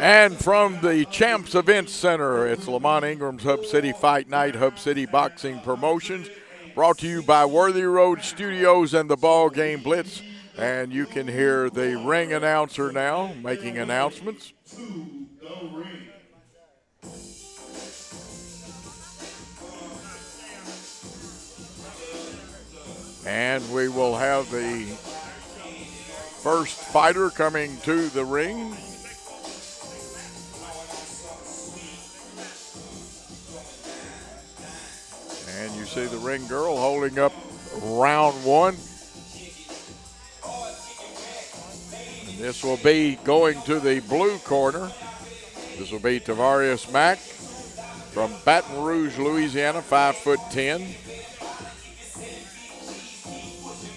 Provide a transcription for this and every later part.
And from the Champs Event Center, it's Lamont Ingram's Hub City Fight Night, Hub City Boxing Promotions, brought to you by Worthy Road Studios and the BallGame Blitz. And you can hear the ring announcer now making announcements. And we will have the first fighter coming to the ring. And you see the ring girl holding up round one. And this will be going to the blue corner. This will be Tarvoris Mack from Baton Rouge, Louisiana, 5'10".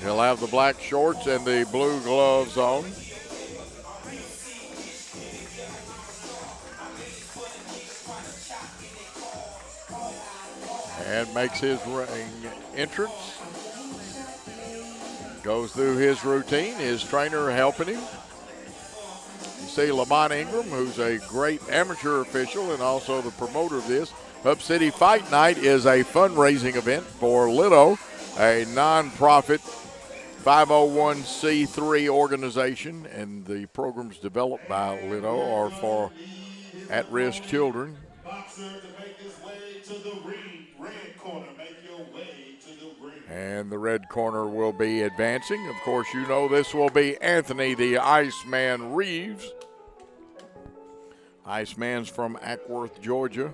He'll have the black shorts and the blue gloves on. And makes his ring entrance. Goes through his routine, his trainer helping him. You see Lamont Ingram, who's a great amateur official and also the promoter of this. Hub City Fight Night is a fundraising event for Litto, a nonprofit 501c3 organization, and the programs developed by Litto are for at-risk children. And the red corner will be advancing. Of course, you know this will be Anthony the Iceman Reeves. Iceman's from Ackworth, Georgia.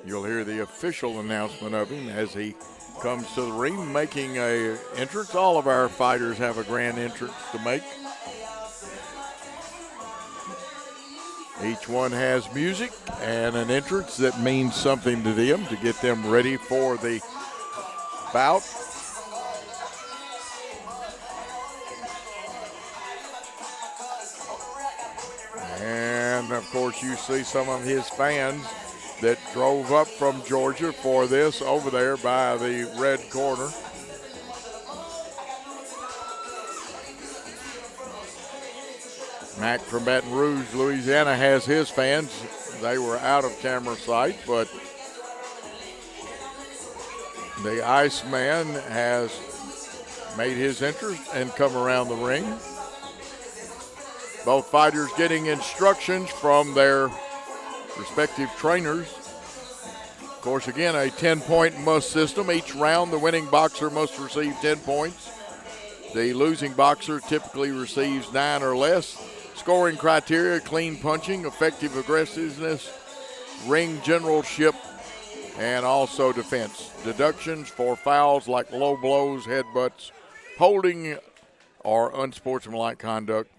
You'll hear the official announcement of him as he comes to the ring, making an entrance. All of our fighters have a grand entrance to make. Each one has music and an entrance that means something to them to get them ready for the bout. And of course you see some of his fans that drove up from Georgia for this over there by the red corner. Mack from Baton Rouge, Louisiana has his fans. They were out of camera sight, but the Iceman has made his entrance and come around the ring. Both fighters getting instructions from their respective trainers. Of course, again, a 10-point must system. Each round, the winning boxer must receive 10 points. The losing boxer typically receives 9 or less. Scoring criteria: clean punching, effective aggressiveness, ring generalship, and also defense. Deductions for fouls like low blows, headbutts, holding, or unsportsmanlike conduct.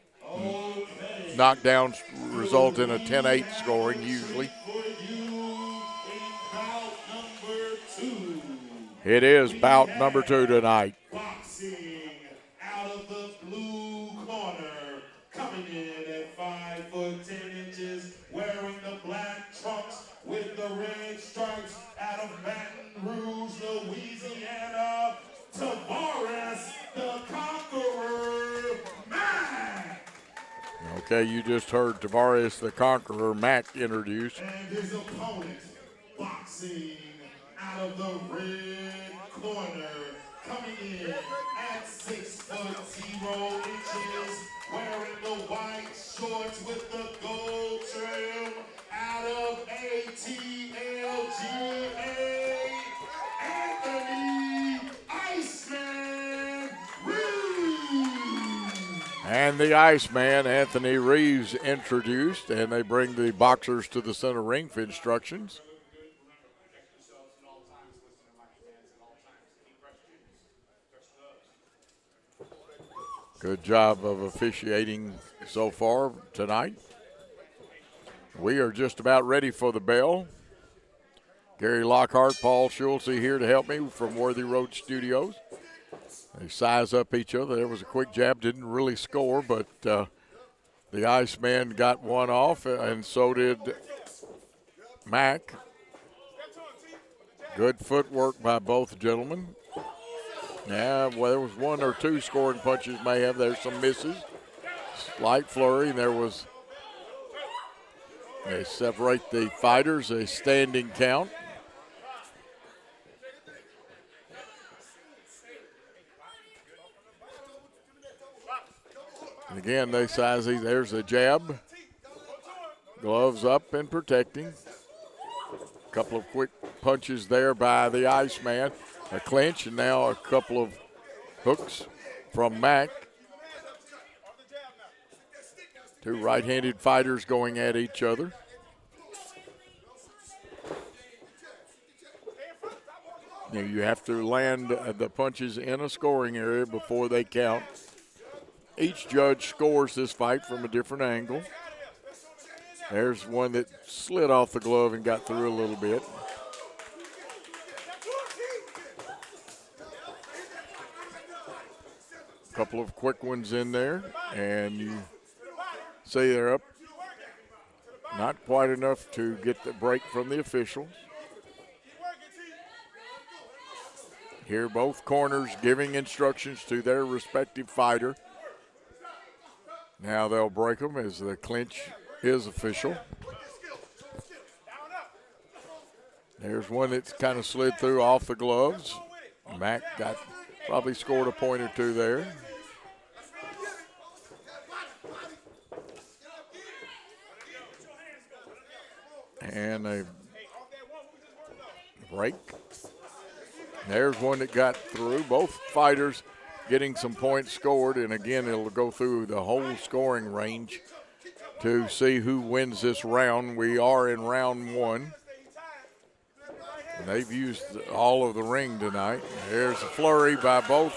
Knockdowns result in a 10-8 scoring usually. It is bout number 2 tonight. Boxing out of the blue corner, coming in at 5'10", wearing the black trunks with the red stripes, out of Baton Rouge, Louisiana, Tarvoris the Conqueror Mack. Okay, you just heard Tarvoris the Conqueror Mack introduced. And his opponent, boxing out of the red corner, coming in at 6'0", wearing the white shorts with the gold trim, out of ATLGA, Anthony Iceman Reeves. And the Iceman, Anthony Reeves, introduced, and they bring the boxers to the center ring for instructions. Good job of officiating so far tonight. We are just about ready for the bell. Gary Lockhart, Paul Schultze here to help me from Worthy Road Studios. They size up each other. There was a quick jab, didn't really score, but the Iceman got one off, and so did Mack. Good footwork by both gentlemen. Yeah, well, there was one or two scoring punches may have. There's some misses. Slight flurry. There was They separate the fighters, a standing count. And again, they size these. There's a jab. Gloves up and protecting. A couple of quick punches there by the Iceman. A clinch, and now a couple of hooks from Mack. Two right-handed fighters going at each other. Now you have to land the punches in a scoring area before they count. Each judge scores this fight from a different angle. There's one that slid off the glove and got through a little bit. A couple of quick ones in there, and you see they're up. Not quite enough to get the break from the officials. Here both corners giving instructions to their respective fighter. Now they'll break them as the clinch is official. There's one that's kind of slid through off the gloves. Mack probably scored a point or two there. And a break. There's one that got through. Both fighters getting some points scored, and again, it'll go through the whole scoring range to see who wins this round. We are in round one. And they've used all of the ring tonight. There's a flurry by both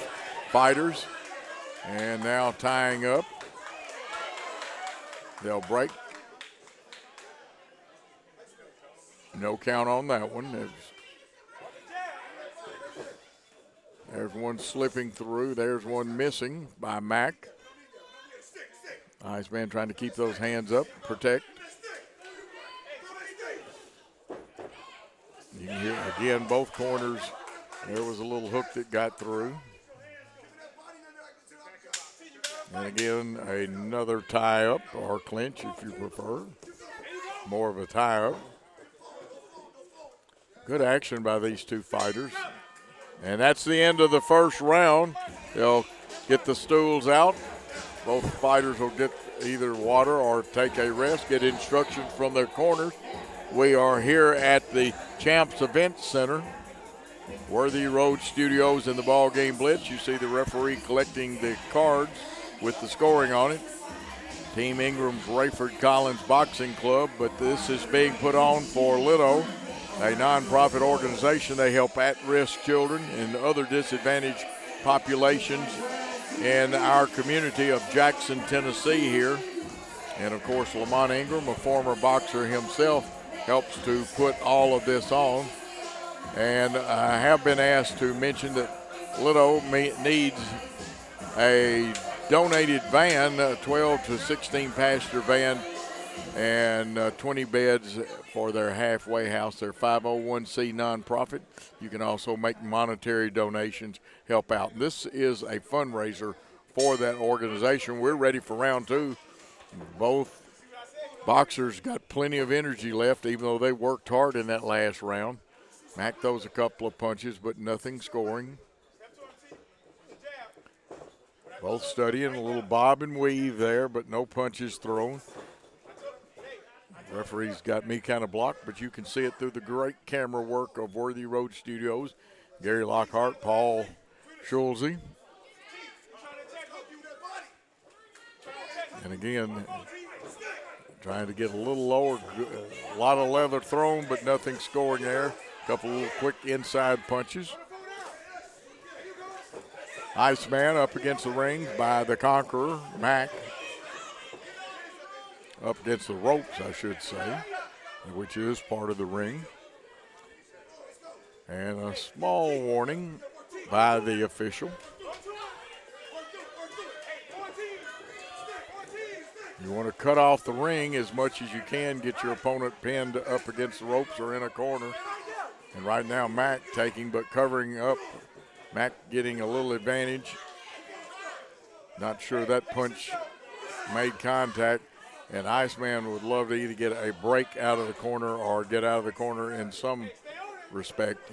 fighters, and now tying up. They'll break. No count on that one. There's one slipping through. There's one missing by Mack. Iceman trying to keep those hands up, protect. You can hear, again, both corners. There was a little hook that got through. And again, another tie-up or clinch if you prefer. More of a tie-up. Good action by these two fighters. And that's the end of the first round. They'll get the stools out. Both fighters will get either water or take a rest, get instructions from their corners. We are here at the Champs Event Center, Worthy Road Studios in the BallGame Blitz. You see the referee collecting the cards with the scoring on it. Team Ingram's Rayford Collins Boxing Club, but this is being put on for Litto, a nonprofit organization. They help at-risk children and other disadvantaged populations in our community of Jackson, Tennessee here. And of course, Lamont Ingram, a former boxer himself, helps to put all of this on. And I have been asked to mention that Litto needs a donated van, a 12 to 16 passenger van, and 20 beds for their halfway house. They're 501c nonprofit. You can also make monetary donations, help out. This is a fundraiser for that organization. We're ready for round two. Both boxers got plenty of energy left, even though they worked hard in that last round. Mack throws a couple of punches, but nothing scoring. Both studying a little bob and weave there, but no punches thrown. Referee's got me kind of blocked, but you can see it through the great camera work of Worthy Road Studios. Gary Lockhart, Paul Schulze. And again, trying to get a little lower. A lot of leather thrown, but nothing scoring there. A couple of quick inside punches. Iceman up against the ring by the Conqueror, Mack. Up against the ropes, I should say, which is part of the ring. And a small warning by the official. You want to cut off the ring as much as you can, get your opponent pinned up against the ropes or in a corner. And right now Mack taking but covering up. Mack getting a little advantage. Not sure that punch made contact. And Iceman would love to either get a break out of the corner or get out of the corner in some respect.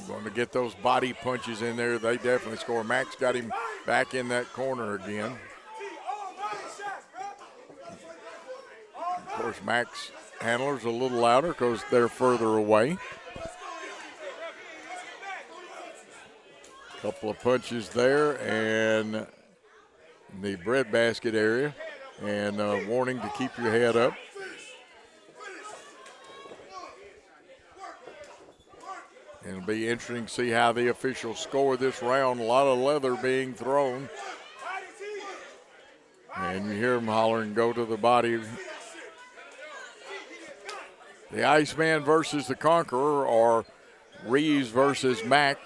Going to get those body punches in there. They definitely score. Mack's got him back in that corner again. Of course, Mack's handler's a little louder because they're further away. Couple of punches there and the breadbasket area, and warning to keep your head up. And it'll be interesting to see how the officials score this round. A lot of leather being thrown. And you hear them hollering, go to the body. The Iceman versus the Conqueror, or Reeves versus Mack.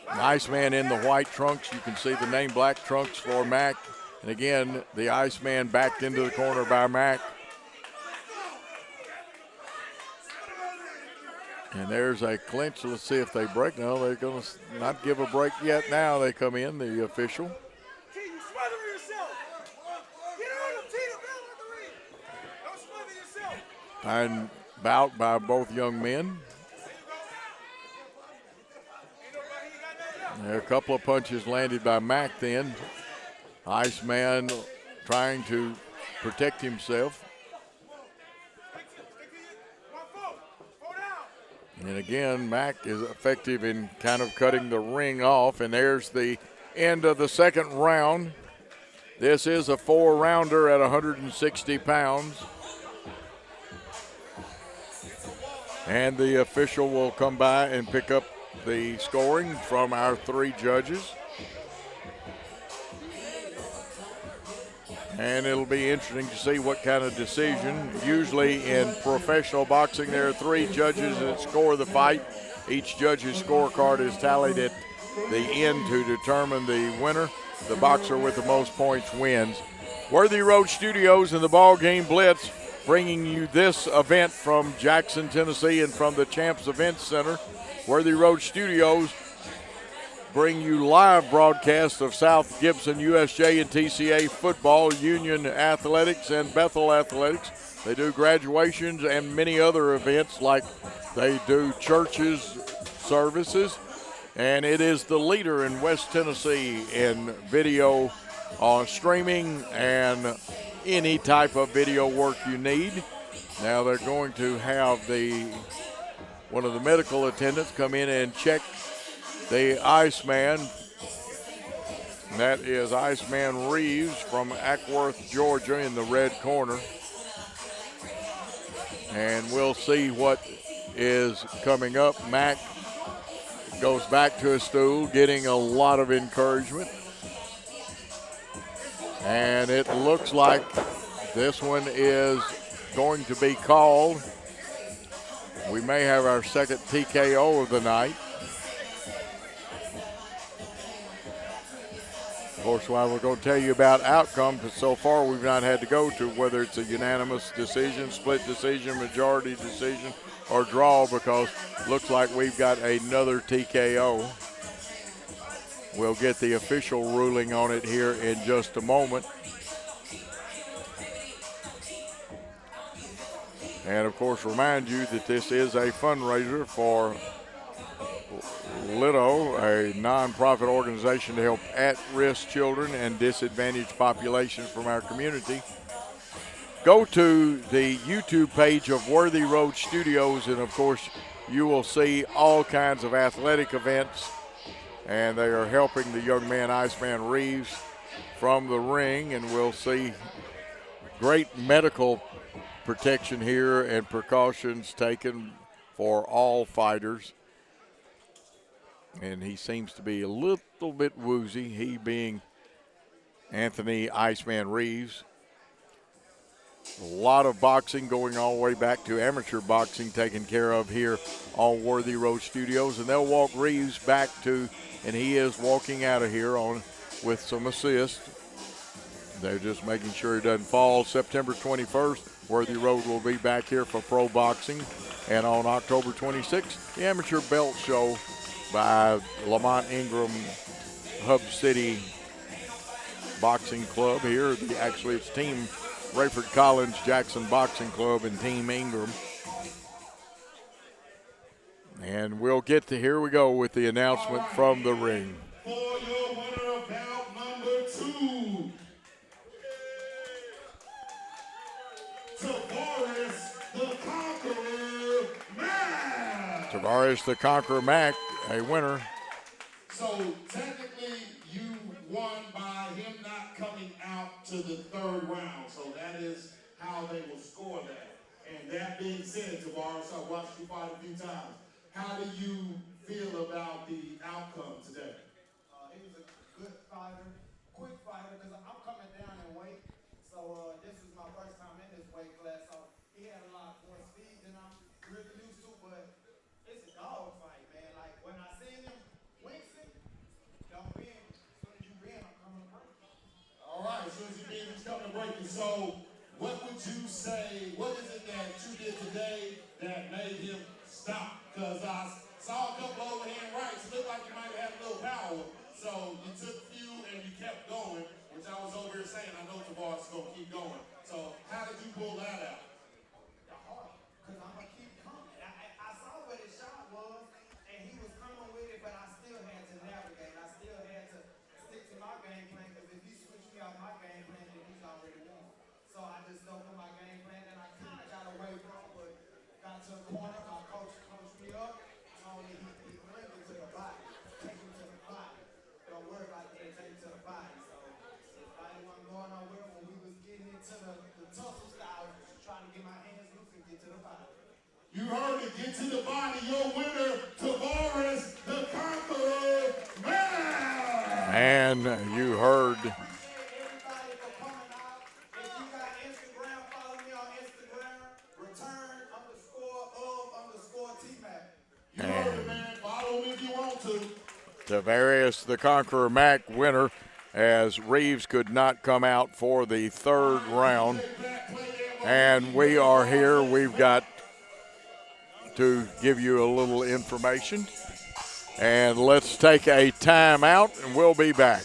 The Iceman in the white trunks. You can see the name black trunks for Mack. And again, the Iceman backed into the corner by Mack. And there's a clinch. Let's see if they break. No, they're going to not give a break yet. Now they come in, the official. Fine bout by both young men. There are a couple of punches landed by Mack then. Iceman trying to protect himself. And again, Mack is effective in kind of cutting the ring off. And there's the end of the second round. This is a 4-rounder at 160 pounds. And the official will come by and pick up the scoring from our 3 judges. And it'll be interesting to see what kind of decision. Usually in professional boxing, there are 3 judges that score the fight. Each judge's scorecard is tallied at the end to determine the winner. The boxer with the most points wins. Worthy Road Studios and the BallGame Blitz bringing you this event from Jackson, Tennessee, and from the Champs Events Center. Worthy Road Studios bring you live broadcasts of South Gibson, USJ, and TCA football, Union Athletics, and Bethel Athletics. They do graduations and many other events, like they do churches services. And it is the leader in West Tennessee in video streaming and any type of video work you need. Now they're going to have one of the medical attendants come in and check the Iceman. That is Iceman Reeves from Ackworth, Georgia, in the red corner. And we'll see what is coming up. Mack goes back to his stool, getting a lot of encouragement. And it looks like this one is going to be called. We may have our second TKO of the night. Of course, while we're going to tell you about outcomes, but so far we've not had to go to whether it's a unanimous decision, split decision, majority decision, or draw, because it looks like we've got another TKO. We'll get the official ruling on it here in just a moment. And of course, remind you that this is a fundraiser for LITO, a nonprofit organization to help at-risk children and disadvantaged populations from our community. Go to the YouTube page of Worthy Road Studios, and of course, you will see all kinds of athletic events. And they are helping the young man, Iceman Reeves, from the ring, and we'll see great medical protection here and precautions taken for all fighters. And he seems to be a little bit woozy, he being Anthony Iceman Reeves. A lot of boxing going all the way back to amateur boxing taken care of here on Worthy Road Studios. And they'll walk Reeves back to, and he is walking out of here with some assist. They're just making sure he doesn't fall. September 21st, Worthy Road will be back here for pro boxing. And on October 26th, the Amateur Belt Show by Lamont Ingram Hub City Boxing Club here. Actually, it's Team Rayford Collins Jackson Boxing Club and Team Ingram. And we'll get to, here we go with the announcement from the ring. For your winner of bout number 2, Tarvoris the Conqueror Mack. Tarvoris the Conqueror Mack, a winner. So technically you won by him not coming out to the 3rd round. So that is how they will score that. And that being said, Tarvoris, I've watched you fight a few times. How do you feel about the outcome today? He was a good fighter, quick fighter, because I'm coming down in weight. So this is my first time in this weight class. So he had a lot more speed than I'm really used to, but it's a dog fight, man. Like when I seen him wincing, don't win. As soon as you win, I'm coming to break. All right, as soon as you win, he's coming to break you. So what would you say, what is it that you did today that made him stop? Because I saw a couple overhand rights. It looked like you might have a little power. So you took a few and you kept going, which I was over here saying, I know Tarvoris is going to keep going. So how did you pull that out? The heart, because I'm going to keep coming. I saw where his shot was, and he was coming with it, but I still had to navigate. I still had to stick to my game plan, because if he switched me out my game plan, then he's already won. So I just stuck with my game plan, and I kind of got away from, but got to a corner. My coach coached me up. Told me he bring it to the body. Take him to the body. Don't worry about that. Take him to the body. So the fight wasn't going nowhere. When we was getting into the tussle style, I was just trying to get my hands loose and get to the body. You heard it, get to the body. Your winner, Tarvoris the Conqueror Mack. And you heard Everybody for coming out. If you got Instagram, follow me on Instagram. Return_of_T-Mac. You heard it, man. Follow him if you want to. Tarvoris the Conqueror Mack winner, as Reeves could not come out for the 3rd round. And we are here. We've got to give you a little information. And let's take a timeout, and we'll be back.